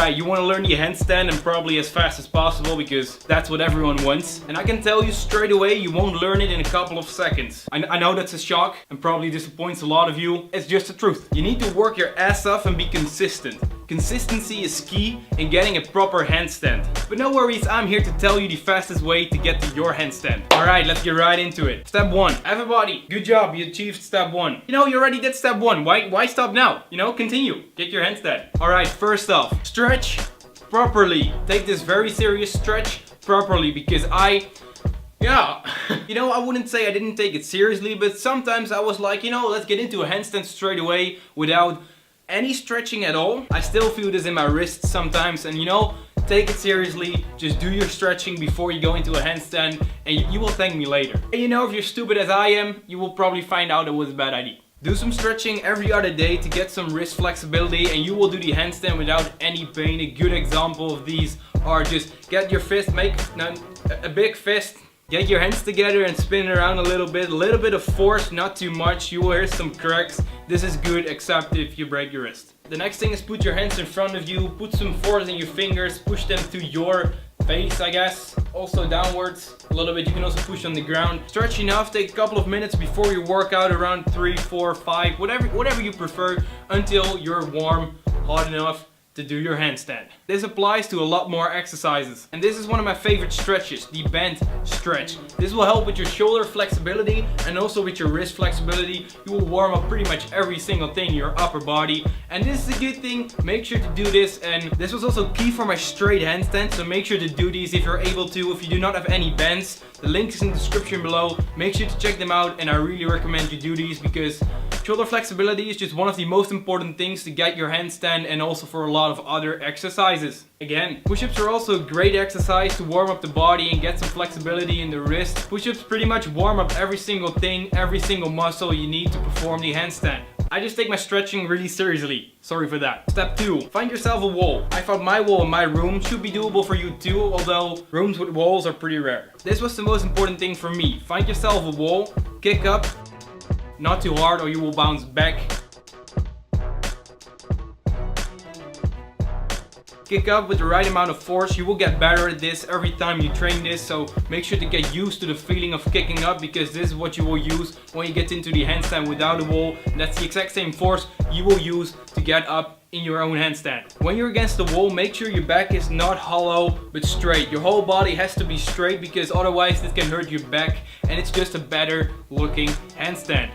Alright, you want to learn the handstand and probably as fast as possible because that's what everyone wants. And I can tell you straight away, you won't learn it in a couple of seconds. I know that's a shock and probably disappoints a lot of you. It's just the truth. You need to work your ass off and be consistent. Consistency is key in getting a proper handstand. But no worries, I'm here to tell you the fastest way to get to your handstand. Alright, let's get right into it. Step 1. Everybody, good job, you achieved step 1. You know, you already did step 1. Why stop now? You know, continue. Get your handstand. Alright, first off, stretch properly. Take this very serious stretch properly because you know, I wouldn't say I didn't take it seriously, but sometimes I was like, you know, let's get into a handstand straight away without any stretching at all. I still feel this in my wrists sometimes, and you know, take it seriously. Just do your stretching before you go into a handstand, and you will thank me later. And you know, if you're stupid as I am, you will probably find out it was a bad idea. Do some stretching every other day to get some wrist flexibility, and you will do the handstand without any pain. A good example of these are just get your fist, make a big fist. Get your hands together and spin it around a little bit of force, not too much. You will hear some cracks. This is good except if you break your wrist. The next thing is put your hands in front of you, put some force in your fingers, push them to your face, I guess. Also downwards a little bit. You can also push on the ground. Stretch enough, take a couple of minutes before your workout, around 3, 4, 5, whatever you prefer, until you're warm, hot enough to do your handstand. This applies to a lot more exercises. And this is one of my favorite stretches, the bend stretch. This will help with your shoulder flexibility and also with your wrist flexibility. You will warm up pretty much every single thing in your upper body. And this is a good thing. Make sure to do this. And this was also key for my straight handstand. So make sure to do these if you're able to. If you do not have any bends, the link is in the description below. Make sure to check them out. And I really recommend you do these because shoulder flexibility is just one of the most important things to get your handstand and also for a lot of other exercises. Again, push-ups are also a great exercise to warm up the body and get some flexibility in the wrist. Push-ups pretty much warm up every single thing, every single muscle you need to perform the handstand. I just take my stretching really seriously. Sorry for that. Step 2. Find yourself a wall. I found my wall in my room. Should be doable for you too, although rooms with walls are pretty rare. This was the most important thing for me. Find yourself a wall, kick up, not too hard or you will bounce back. Kick up with the right amount of force. You will get better at this every time you train this, so make sure to get used to the feeling of kicking up because this is what you will use when you get into the handstand without a wall. And that's the exact same force you will use to get up in your own handstand. When you're against the wall, make sure your back is not hollow but straight. Your whole body has to be straight because otherwise this can hurt your back and it's just a better looking handstand.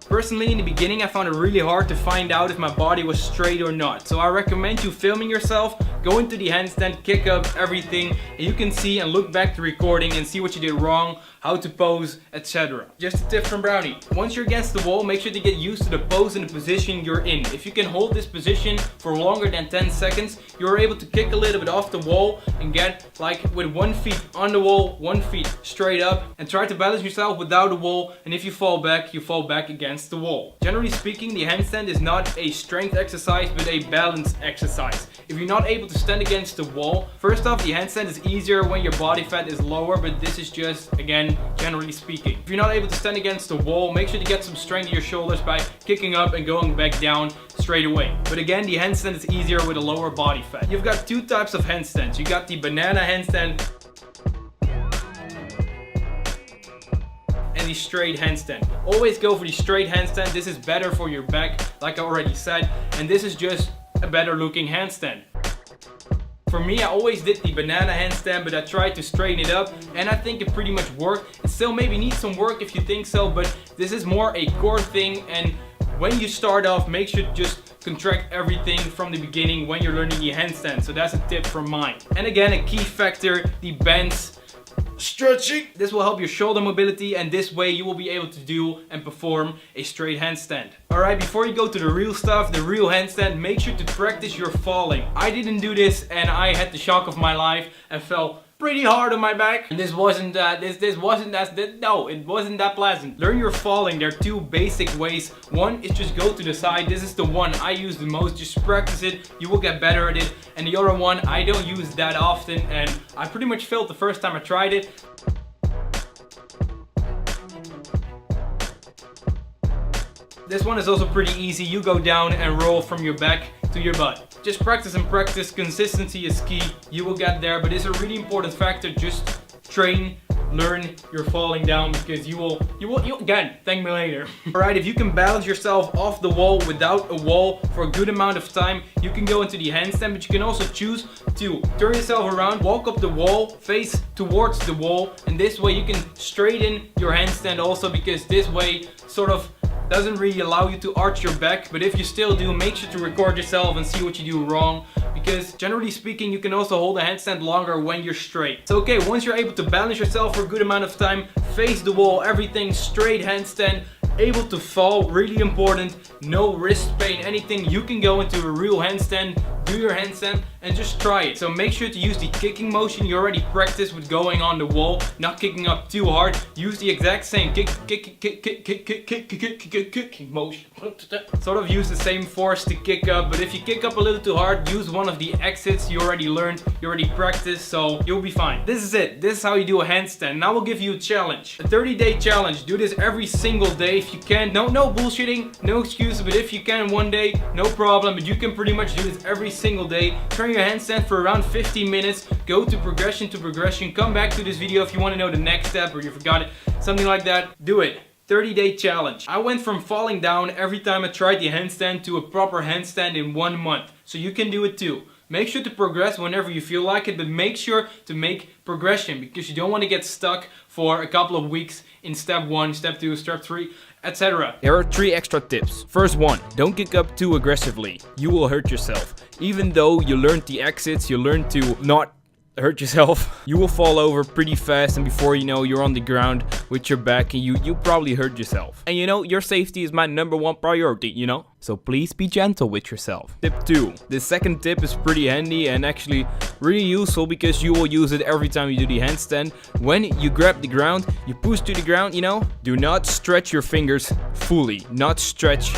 Personally, in the beginning, I found it really hard to find out if my body was straight or not. So I recommend you filming yourself, go into the handstand, kick up everything, and you can see and look back the recording and see what you did wrong, how to pose, etc. Just a tip from Brownie. Once you're against the wall, make sure to get used to the pose and the position you're in. If you can hold this position for longer than 10 seconds, you're able to kick a little bit off the wall and get like with 1 foot on the wall, 1 foot straight up, and try to balance yourself without a wall. And if you fall back against the wall. Generally speaking, the handstand is not a strength exercise but a balance exercise. If you're not able to stand against the wall, first off, the handstand is easier when your body fat is lower, but this is just, again, generally speaking. If you're not able to stand against the wall, make sure to get some strength in your shoulders by kicking up and going back down straight away. But again, the handstand is easier with a lower body fat. You've got 2 types of handstands. You got the banana handstand and the straight handstand. Always go for the straight handstand. This is better for your back, like I already said, and this is just a better looking handstand. For me, I always did the banana handstand, but I tried to straighten it up and I think it pretty much worked. It still maybe needs some work if you think so, but this is more a core thing, and when you start off, make sure to just contract everything from the beginning when you're learning the handstand. So that's a tip from mine. And again, a key factor, the bends, stretching. This will help your shoulder mobility, and this way you will be able to do and perform a straight handstand. Alright, before you go to the real stuff, the real handstand, make sure to practice your falling. I didn't do this and I had the shock of my life and fell pretty hard on my back. And it wasn't that pleasant. Learn your falling. There are 2 basic ways. One is just go to the side. This is the one I use the most. Just practice it. You will get better at it. And the other one I don't use that often, and I pretty much failed the first time I tried it. This one is also pretty easy. You go down and roll from your back to your butt. Just practice and practice. Consistency is key. You will get there, but it's a really important factor. Just train, learn, you're falling down, because you will again, thank me later. Alright, if you can balance yourself off the wall without a wall for a good amount of time, you can go into the handstand, but you can also choose to turn yourself around, walk up the wall, face towards the wall, and this way you can straighten your handstand also, because this way sort of doesn't really allow you to arch your back. But if you still do, make sure to record yourself and see what you do wrong, because generally speaking you can also hold a handstand longer when you're straight. So okay, once you're able to balance yourself for a good amount of time, face the wall, everything straight handstand, able to fall, really important, no wrist pain, anything, you can go into a real handstand, do your handstand and just try it. So make sure to use the kicking motion you already practiced with going on the wall, not kicking up too hard. Use the exact same kicking motion. Sort of use the same force to kick up, but if you kick up a little too hard, use one of the exits you already learned, you already practiced, so you'll be fine. This is it. This is how you do a handstand. Now we'll give you a challenge. A 30-day challenge. Do this every single day if you can. No bullshitting, no excuses, but if you can one day, no problem, but you can pretty much do this every single day. Turn your handstand for around 15 minutes, go to progression, come back to this video if you want to know the next step or you forgot it, something like that. Do it. 30-day challenge. I went from falling down every time I tried the handstand to a proper handstand in 1 month. So you can do it too. Make sure to progress whenever you feel like it, but make sure to make progression, because you don't want to get stuck for a couple of weeks in step 1, step 2, step 3, etc. There are 3 extra tips. First one, don't kick up too aggressively. You will hurt yourself. Even though you learned the exits, you learned to not hurt yourself, you will fall over pretty fast, and before you know, you're on the ground with your back and you probably hurt yourself. And you know, your safety is my #1 priority, you know? So please be gentle with yourself. Tip 2. The second tip is pretty handy and actually really useful, because you will use it every time you do the handstand. When you grab the ground, you push to the ground, you know? Do not stretch your fingers fully. Not stretch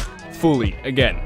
fully. Again.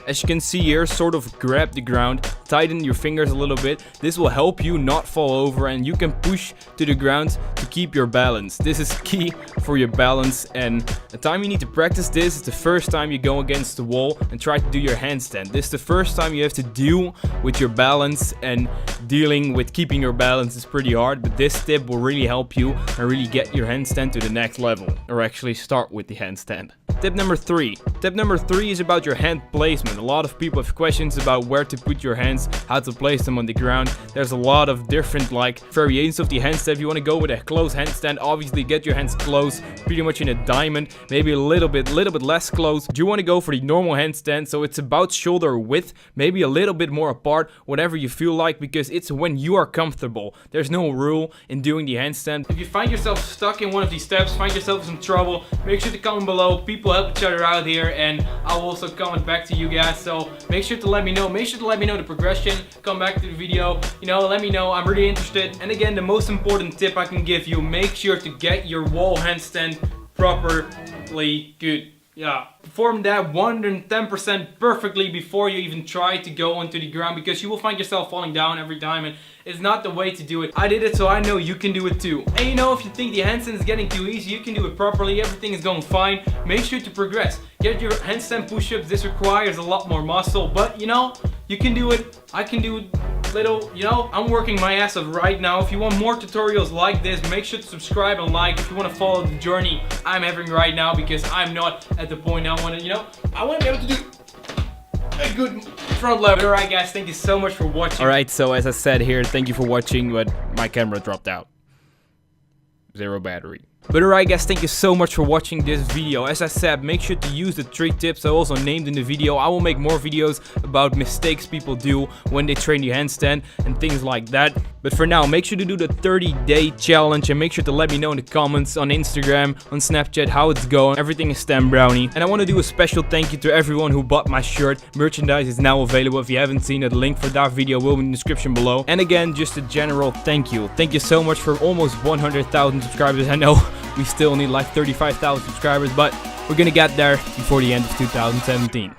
As you can see here, sort of grab the ground, tighten your fingers a little bit. This will help you not fall over, and you can push to the ground to keep your balance. This is key for your balance, and the time you need to practice this is the first time you go against the wall and try to do your handstand. This is the first time you have to deal with your balance, and dealing with keeping your balance is pretty hard, but this tip will really help you and really get your handstand to the next level, or actually start with the handstand. Tip number 3. Tip number 3 is about your hand placement. A lot of people have questions about where to put your hands, how to place them on the ground. There's a lot of different variations of the handstand. If you want to go with a close handstand, obviously get your hands close, pretty much in a diamond, maybe a little bit less close. Do you want to go for the normal handstand, so it's about shoulder width, maybe a little bit more apart, whatever you feel like, because it's when you are comfortable. There's no rule in doing the handstand. If you find yourself stuck in one of these steps, find yourself in some trouble, make sure to comment below. People help each other out here, and I'll also comment back to you guys, so make sure to let me know. Make sure to let me know the progression, come back to the video, you know, let me know. I'm really interested. And again, the most important tip I can give you, make sure to get your wall handstand properly good. Yeah, perform that 110% perfectly before you even try to go onto the ground, because you will find yourself falling down every time, and it's not the way to do it. I did it, so I know you can do it too. And you know, if you think the handstand is getting too easy, you can do it properly, everything is going fine. Make sure to progress. Get your handstand push-ups. This requires a lot more muscle, but you know, you can do it. I can do it. Little, you know, I'm working my ass off right now. If you want more tutorials like this, make sure to subscribe and like. If you want to follow the journey I'm having right now, because I'm not at the point I want to, you know, I want to be able to do a good front level. Alright guys, thank you so much for watching. Alright, so as I said here, thank you for watching, but my camera dropped out. 0 battery. But alright guys, thank you so much for watching this video. As I said, make sure to use the 3 tips I also named in the video. I will make more videos about mistakes people do when they train the handstand and things like that. But for now, make sure to do the 30-day challenge, and make sure to let me know in the comments on Instagram, on Snapchat, how it's going. Everything is Stan Brownie. And I want to do a special thank you to everyone who bought my shirt. Merchandise is now available. If you haven't seen it, the link for that video will be in the description below. And again, just a general thank you. Thank you so much for almost 100,000 subscribers. I know we still need like 35,000 subscribers, but we're gonna get there before the end of 2017.